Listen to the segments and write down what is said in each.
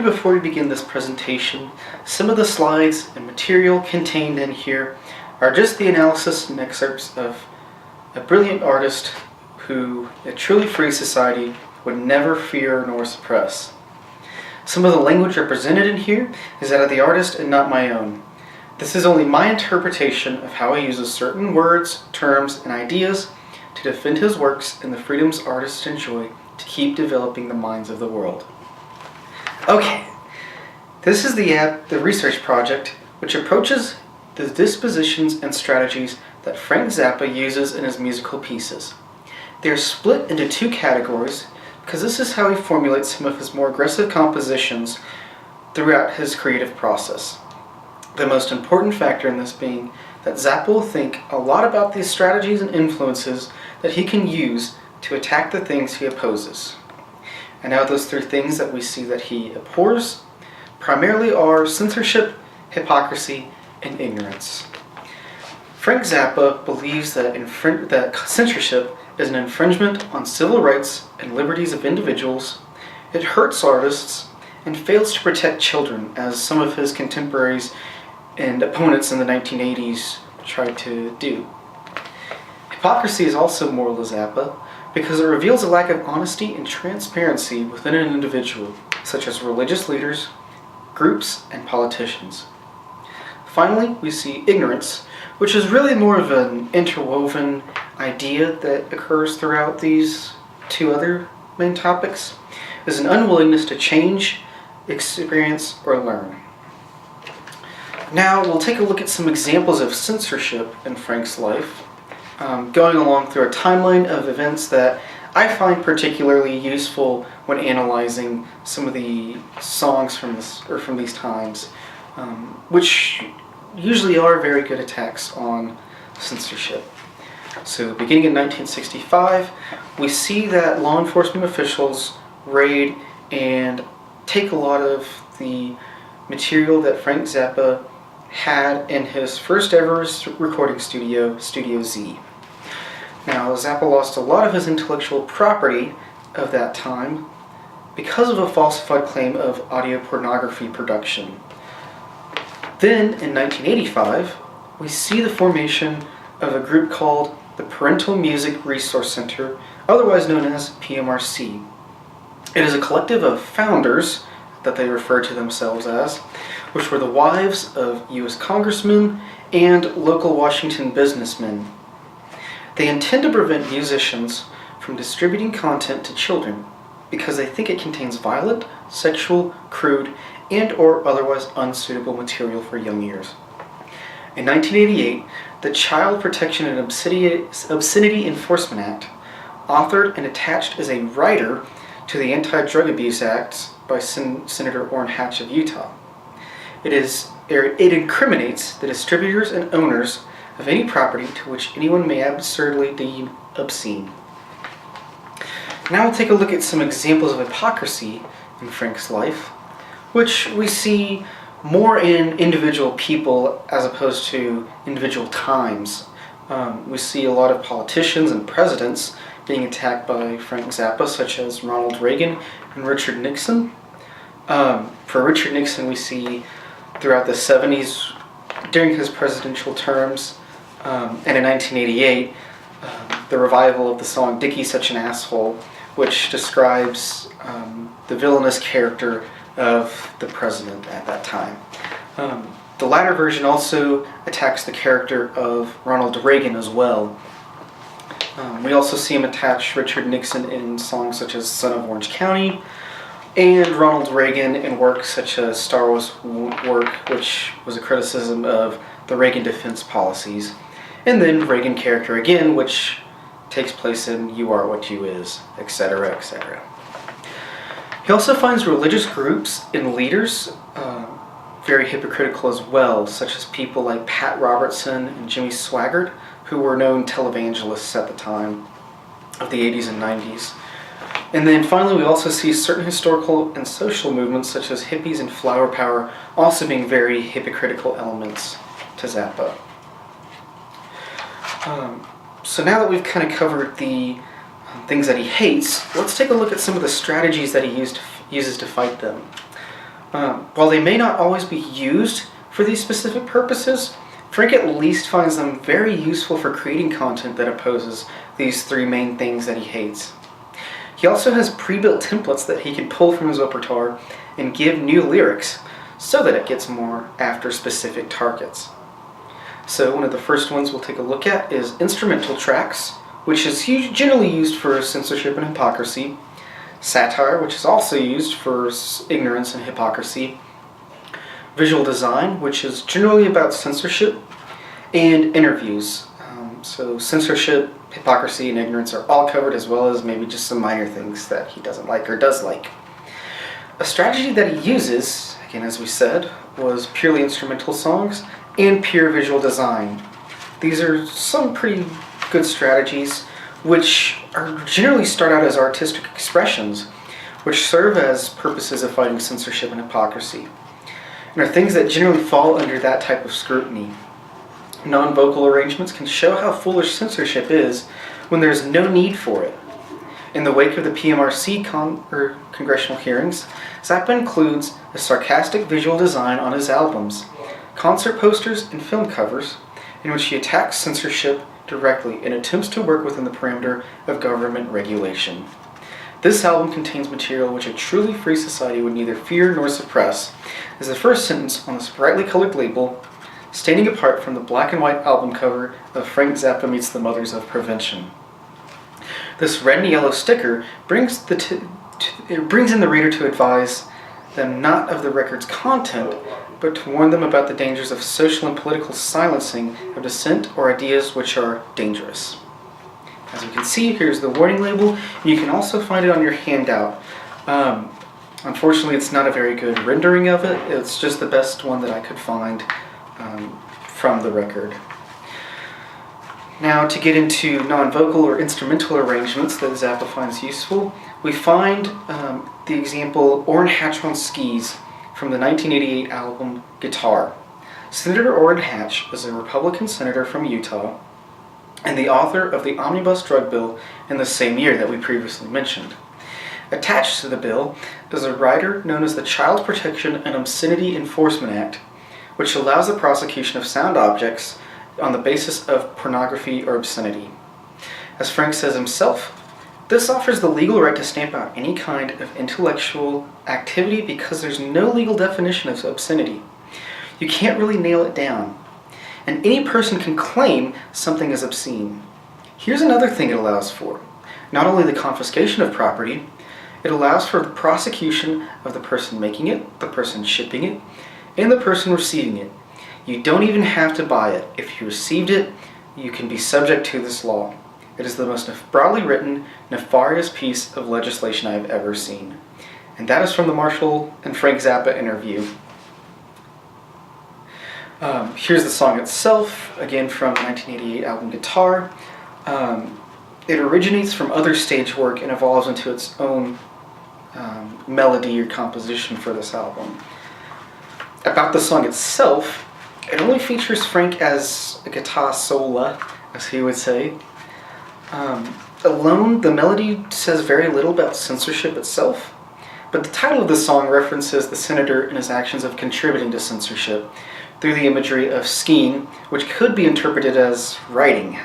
reminder before we begin this presentation, some of the slides and material contained in here are just the analysis and excerpts of a brilliant artist who a truly free society would never fear nor suppress. Some of the language represented in here is that of the artist and not my own. This is only my interpretation of how he uses certain words, terms, and ideas to defend his works and the freedoms artists enjoy to keep developing the minds of the world. Okay, this is the research project which approaches the dispositions and strategies that Frank Zappa uses in his musical pieces. They are split into two categories because this is how he formulates some of his more aggressive compositions throughout his creative process. The most important factor in this being that Zappa will think a lot about these strategies and influences that he can use to attack the things he opposes. And now those three things that we see that he abhors primarily are censorship, hypocrisy, and ignorance. Frank Zappa believes that censorship is an infringement on civil rights and liberties of individuals, it hurts artists, and fails to protect children, as some of his contemporaries and opponents in the 1980s tried to do. Hypocrisy is also moral to Zappa because it reveals a lack of honesty and transparency within an individual, such as religious leaders, groups, and politicians. Finally, we see ignorance, which is really more of an interwoven idea that occurs throughout these two other main topics, is an unwillingness to change, experience, or learn. Now, we'll take a look at some examples of censorship in Frank's life, going along through a timeline of events that I find particularly useful when analyzing some of the songs from these times, which usually are very good attacks on censorship. So beginning in 1965, we see that law enforcement officials raid and take a lot of the material that Frank Zappa had in his first ever recording studio, Studio Z. Now, Zappa lost a lot of his intellectual property of that time because of a falsified claim of audio pornography production. Then, in 1985, we see the formation of a group called the Parental Music Resource Center, otherwise known as PMRC. It is a collective of founders, that they refer to themselves as, which were the wives of U.S. congressmen and local Washington businessmen. They intend to prevent musicians from distributing content to children because they think it contains violent, sexual, crude, and or otherwise unsuitable material for young ears. In 1988, the Child Protection and Obscenity Enforcement Act, authored and attached as a rider to the Anti-Drug Abuse Act by Senator Orrin Hatch of Utah. It incriminates the distributors and owners of any property to which anyone may absurdly deem obscene. Now we'll take a look at some examples of hypocrisy in Frank's life, which we see more in individual people as opposed to individual times. We see a lot of politicians and presidents being attacked by Frank Zappa, such as Ronald Reagan and Richard Nixon. For Richard Nixon, we see throughout the 70s, during his presidential terms, and in 1988, the revival of the song "Dickie's Such an Asshole," which describes the villainous character of the president at that time. The latter version also attacks the character of Ronald Reagan as well. We also see him attach Richard Nixon in songs such as "Son of Orange County," and Ronald Reagan in works such as Star Wars work, which was a criticism of the Reagan defense policies, and then Reagan character again, which takes place in "You Are What You Is," etc., etc. He also finds religious groups and leaders very hypocritical as well, such as people like Pat Robertson and Jimmy Swaggart, who were known televangelists at the time of the 80s and 90s. And then finally, we also see certain historical and social movements, such as hippies and flower power, also being very hypocritical elements to Zappa. So now that we've kind of covered the things that he hates, let's take a look at some of the strategies that he uses to fight them. While they may not always be used for these specific purposes, Frank at least finds them very useful for creating content that opposes these three main things that he hates. He also has pre-built templates that he can pull from his repertoire and give new lyrics so that it gets more after specific targets. So one of the first ones we'll take a look at is instrumental tracks, which is generally used for censorship and hypocrisy, satire, which is also used for ignorance and hypocrisy, visual design, which is generally about censorship, and interviews. So censorship, hypocrisy, and ignorance are all covered, as well as maybe just some minor things that he doesn't like or does like. A strategy that he uses, again as we said, was purely instrumental songs and pure visual design. These are some pretty good strategies which are generally start out as artistic expressions which serve as purposes of fighting censorship and hypocrisy, and are things that generally fall under that type of scrutiny. Non-vocal arrangements can show how foolish censorship is when there is no need for it. In the wake of the PMRC congressional hearings, Zappa includes a sarcastic visual design on his albums, concert posters, and film covers, in which he attacks censorship directly and attempts to work within the parameter of government regulation. This album contains material which a truly free society would neither fear nor suppress, as the first sentence on this brightly colored label, standing apart from the black and white album cover of Frank Zappa Meets the Mothers of Prevention. This red and yellow sticker brings in the reader to advise them not of the record's content, but to warn them about the dangers of social and political silencing of dissent or ideas which are dangerous. As you can see, here's the warning label, and you can also find it on your handout. Unfortunately, it's not a very good rendering of it. It's just the best one that I could find from the record. Now, to get into non-vocal or instrumental arrangements that Zappa finds useful, we find the example Orrin Hatch on Skis from the 1988 album Guitar. Senator Orrin Hatch is a Republican senator from Utah and the author of the omnibus drug bill in the same year that we previously mentioned. Attached to the bill is a rider known as the Child Protection and Obscenity Enforcement Act, which allows the prosecution of sound objects on the basis of pornography or obscenity. As Frank says himself, this offers the legal right to stamp out any kind of intellectual activity because there's no legal definition of obscenity. You can't really nail it down, and any person can claim something is obscene. Here's another thing it allows for. Not only the confiscation of property, it allows for the prosecution of the person making it, the person shipping it, and the person receiving it. You don't even have to buy it. If you received it, you can be subject to this law. It is the most broadly written, nefarious piece of legislation I have ever seen. And that is from the Marshall and Frank Zappa interview. Here's the song itself, again from the 1988 album Guitar. It originates from other stage work and evolves into its own melody or composition for this album. About the song itself, it only features Frank as a guitar solo, as he would say. Alone, the melody says very little about censorship itself, but the title of the song references the senator and his actions of contributing to censorship through the imagery of skiing, which could be interpreted as writing.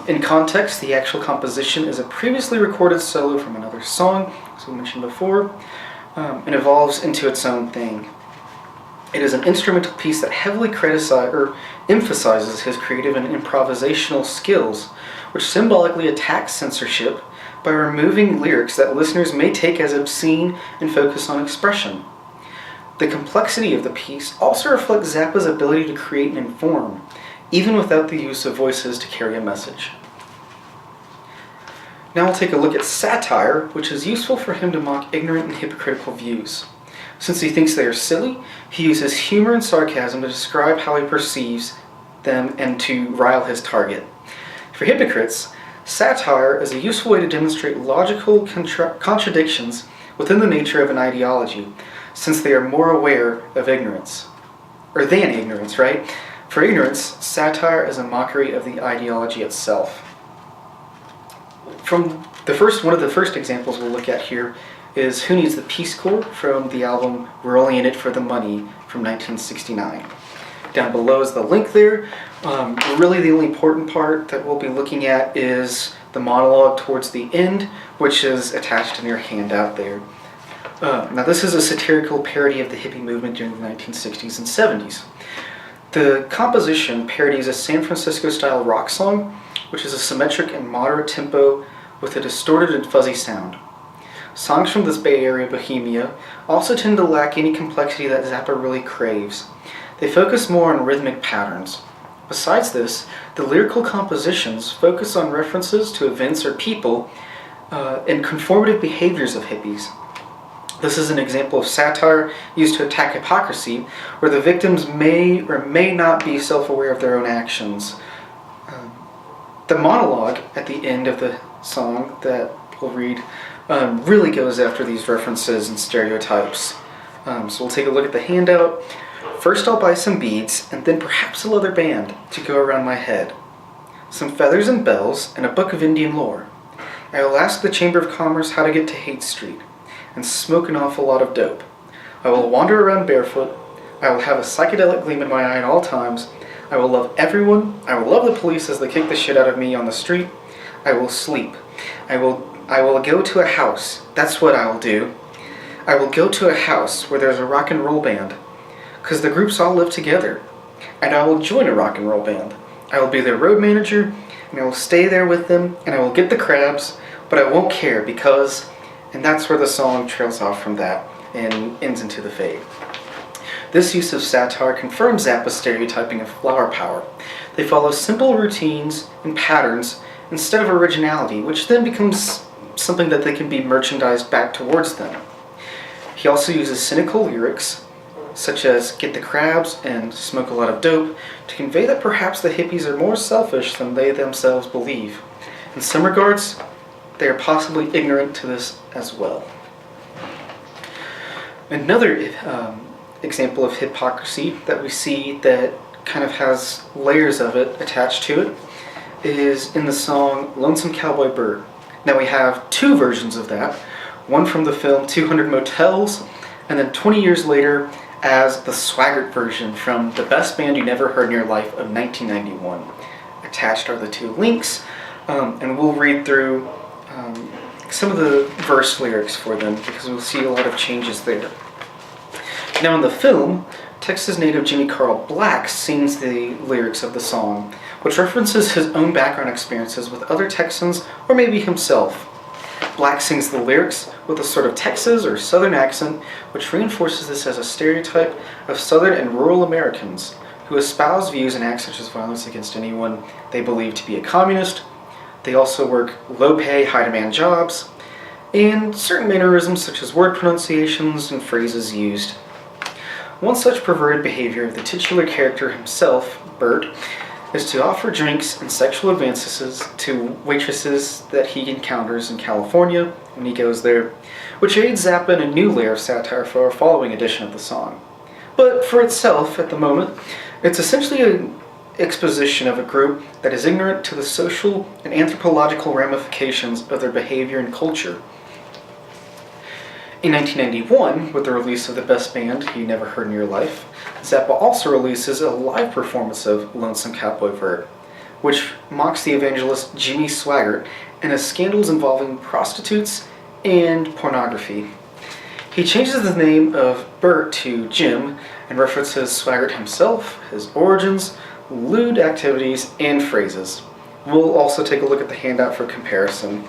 In context, the actual composition is a previously recorded solo from another song, as we mentioned before, and evolves into its own thing. It is an instrumental piece that heavily emphasizes his creative and improvisational skills, which symbolically attacks censorship by removing lyrics that listeners may take as obscene and focus on expression. The complexity of the piece also reflects Zappa's ability to create and inform, even without the use of voices to carry a message. Now we'll take a look at satire, which is useful for him to mock ignorant and hypocritical views. Since he thinks they are silly, he uses humor and sarcasm to describe how he perceives them and to rile his target. For hypocrites, satire is a useful way to demonstrate logical contradictions within the nature of an ideology, since they are more aware of ignorance. Or than ignorance, right? For ignorance, satire is a mockery of the ideology itself. From one of the first examples we'll look at here is Who Needs the Peace Corps from the album We're Only in It for the Money from 1969. Down below is the link there. Really the only important part that we'll be looking at is the monologue towards the end, which is attached in your handout there. Now this is a satirical parody of the hippie movement during the 1960s and 70s. The composition parodies a San Francisco-style rock song, which is a symmetric and moderate tempo with a distorted and fuzzy sound. Songs from this Bay Area bohemia also tend to lack any complexity that Zappa really craves. They focus more on rhythmic patterns. Besides this, the lyrical compositions focus on references to events or people and conformative behaviors of hippies. This is an example of satire used to attack hypocrisy, where the victims may or may not be self-aware of their own actions. The monologue at the end of the song that we'll read really goes after these references and stereotypes. So we'll take a look at the handout. First I'll buy some beads, and then perhaps a leather band to go around my head. Some feathers and bells, and a book of Indian lore. I will ask the Chamber of Commerce how to get to Haight Street, and smoke an awful lot of dope. I will wander around barefoot. I will have a psychedelic gleam in my eye at all times. I will love everyone. I will love the police as they kick the shit out of me on the street. I will sleep. I will go to a house. That's what I will do. I will go to a house where there's a rock and roll band, because the groups all live together. And I will join a rock and roll band. I will be their road manager, and I will stay there with them, and I will get the crabs, but I won't care because... And that's where the song trails off from that and ends into the fade. This use of satire confirms Zappa's stereotyping of flower power. They follow simple routines and patterns instead of originality, which then becomes something that they can be merchandised back towards them. He also uses cynical lyrics, such as "get the crabs" and "smoke a lot of dope," to convey that perhaps the hippies are more selfish than they themselves believe. In some regards, they are possibly ignorant to this as well. Another example of hypocrisy that we see that kind of has layers of it attached to it is in the song Lonesome Cowboy Bird. Now we have two versions of that, one from the film 200 Motels, and then 20 years later as the Swaggart version from The Best Band You Never Heard in Your Life of 1991. Attached are the two links, and we'll read through some of the verse lyrics for them because we'll see a lot of changes there. Now in the film, Texas native Jimmy Carl Black sings the lyrics of the song, which references his own background experiences with other Texans or maybe himself. Black sings the lyrics with a sort of Texas or Southern accent, which reinforces this as a stereotype of Southern and rural Americans who espouse views and acts such as violence against anyone they believe to be a communist. They also work low-pay, high-demand jobs, and certain mannerisms such as word pronunciations and phrases used. One such perverted behavior of the titular character himself, Bert, is to offer drinks and sexual advances to waitresses that he encounters in California when he goes there, which aids Zappa in a new layer of satire for our following edition of the song. But for itself, at the moment, it's essentially an exposition of a group that is ignorant to the social and anthropological ramifications of their behavior and culture. In 1991, with the release of The Best Band You Never Heard in Your Life, Zappa also releases a live performance of Lonesome Cowboy Bird, which mocks the evangelist Jimmy Swaggart and his scandals involving prostitutes and pornography. He changes the name of Bert to Jim and references Swaggart himself, his origins, lewd activities, and phrases. We'll also take a look at the handout for comparison.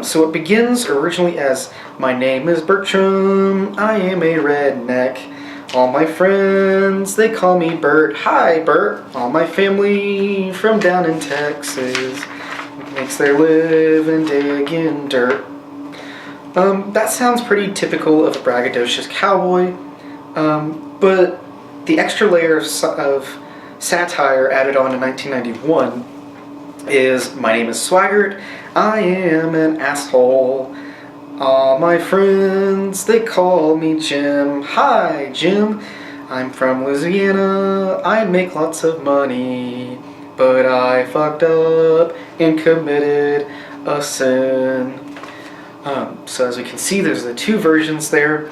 So it begins originally as, "My name is Bertram, I am a redneck. All my friends, they call me Bert. Hi, Bert. All my family from down in Texas makes their living digging dirt." That sounds pretty typical of a braggadocious cowboy, but the extra layer of satire added on in 1991 is, "My name is Swaggart, I am an asshole. All my friends, they call me Jim. Hi, Jim. I'm from Louisiana, I make lots of money, but I fucked up and committed a sin." So as we can see, there's the two versions there.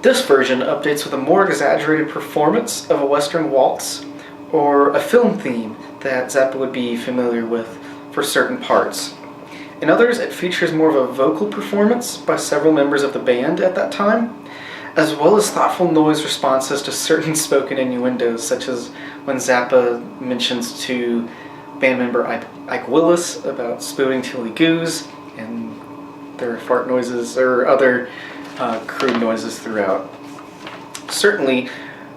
This version updates with a more exaggerated performance of a Western waltz or a film theme that Zappa would be familiar with for certain parts. In others, it features more of a vocal performance by several members of the band at that time, as well as thoughtful noise responses to certain spoken innuendos, such as when Zappa mentions to band member Ike Willis about spooning till he goos, and there are fart noises or other crude noises throughout. Certainly,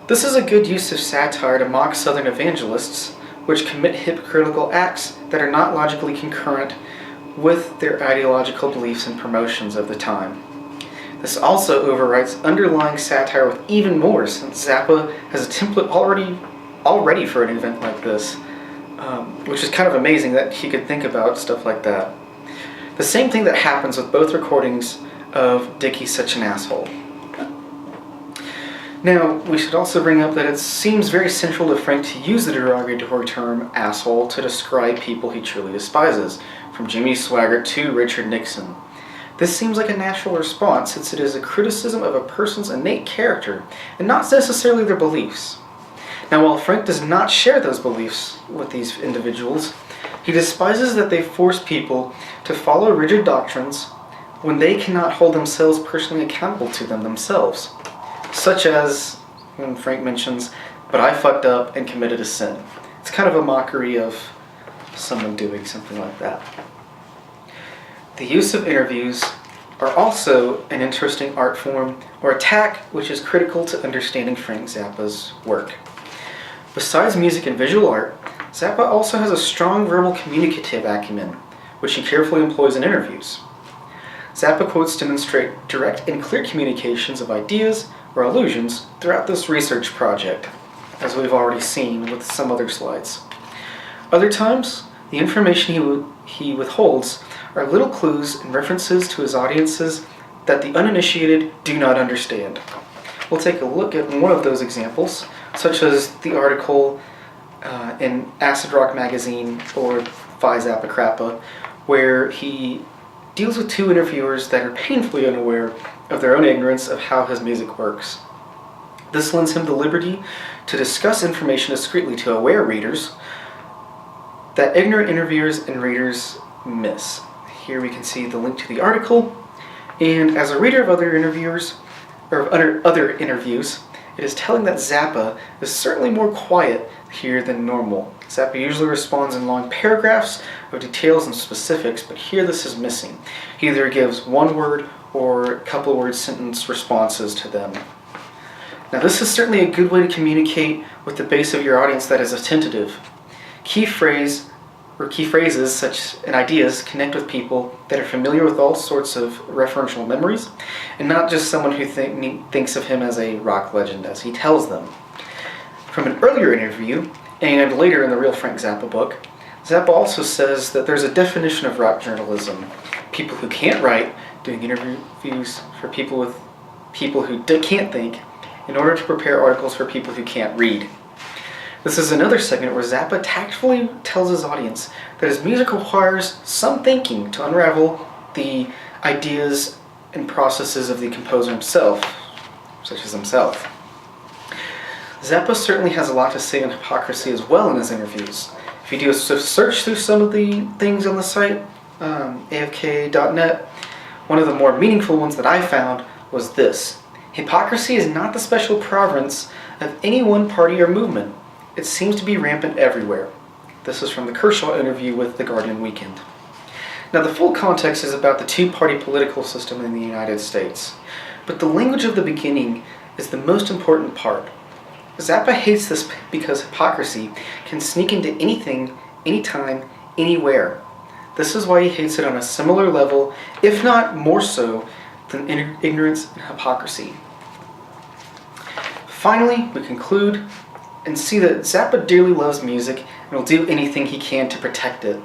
this is a good use of satire to mock Southern evangelists, which commit hypocritical acts that are not logically concurrent with their ideological beliefs and promotions of the time. This also overwrites underlying satire with even more, since Zappa has a template already for an event like this, which is kind of amazing that he could think about stuff like that. The same thing that happens with both recordings of Dickie's Such an Asshole. Now, we should also bring up that it seems very central to Frank to use the derogatory term asshole to describe people he truly despises, from Jimmy Swaggart to Richard Nixon. This seems like a natural response, since it is a criticism of a person's innate character, and not necessarily their beliefs. Now, while Frank does not share those beliefs with these individuals, he despises that they force people to follow rigid doctrines when they cannot hold themselves personally accountable to them themselves. Such as when Frank mentions, "But I fucked up and committed a sin." It's kind of a mockery of someone doing something like that. The use of interviews are also an interesting art form or attack which is critical to understanding Frank Zappa's work. Besides music and visual art, Zappa also has a strong verbal communicative acumen, which he carefully employs in interviews. Zappa quotes demonstrate direct and clear communications of ideas or allusions throughout this research project, as we've already seen with some other slides. Other times, the information he withholds are little clues and references to his audiences that the uninitiated do not understand. We'll take a look at one of those examples, such as the article in Acid Rock Magazine or Phi Zappa Krappa, where he deals with two interviewers that are painfully unaware of their own ignorance of how his music works. This lends him the liberty to discuss information discreetly to aware readers that ignorant interviewers and readers miss. Here we can see the link to the article, and as a reader of other interviews, it is telling that Zappa is certainly more quiet here than normal. Zappa usually responds in long paragraphs of details and specifics, but here this is missing. He either gives one word or a couple word sentence responses to them. Now, this is certainly a good way to communicate with the base of your audience that is attentive. Key phrases such and ideas connect with people that are familiar with all sorts of referential memories, and not just someone who thinks of him as a rock legend, as he tells them. From an earlier interview, and later in the Real Frank Zappa book, Zappa also says that there's a definition of rock journalism. People who can't write, doing interviews for people who can't think, in order to prepare articles for people who can't read. This is another segment where Zappa tactfully tells his audience that his music requires some thinking to unravel the ideas and processes of the composer himself, such as himself. Zappa certainly has a lot to say on hypocrisy as well in his interviews. If you do a search through some of the things on the site, afk.net, one of the more meaningful ones that I found was this: hypocrisy is not the special province of any one party or movement. It seems to be rampant everywhere. This is from the Kershaw interview with The Guardian Weekend. Now, the full context is about the two-party political system in the United States, but the language of the beginning is the most important part. Zappa hates this because hypocrisy can sneak into anything, anytime, anywhere. This is why he hates it on a similar level, if not more so, than ignorance and hypocrisy. Finally, we conclude and see that Zappa dearly loves music and will do anything he can to protect it.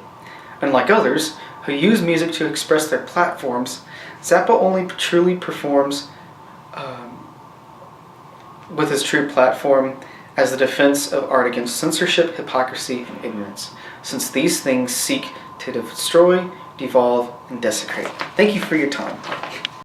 Unlike others, who use music to express their platforms, Zappa only truly performs with his true platform as the defense of art against censorship, hypocrisy, and ignorance, since these things seek to destroy, devolve, and desecrate. Thank you for your time.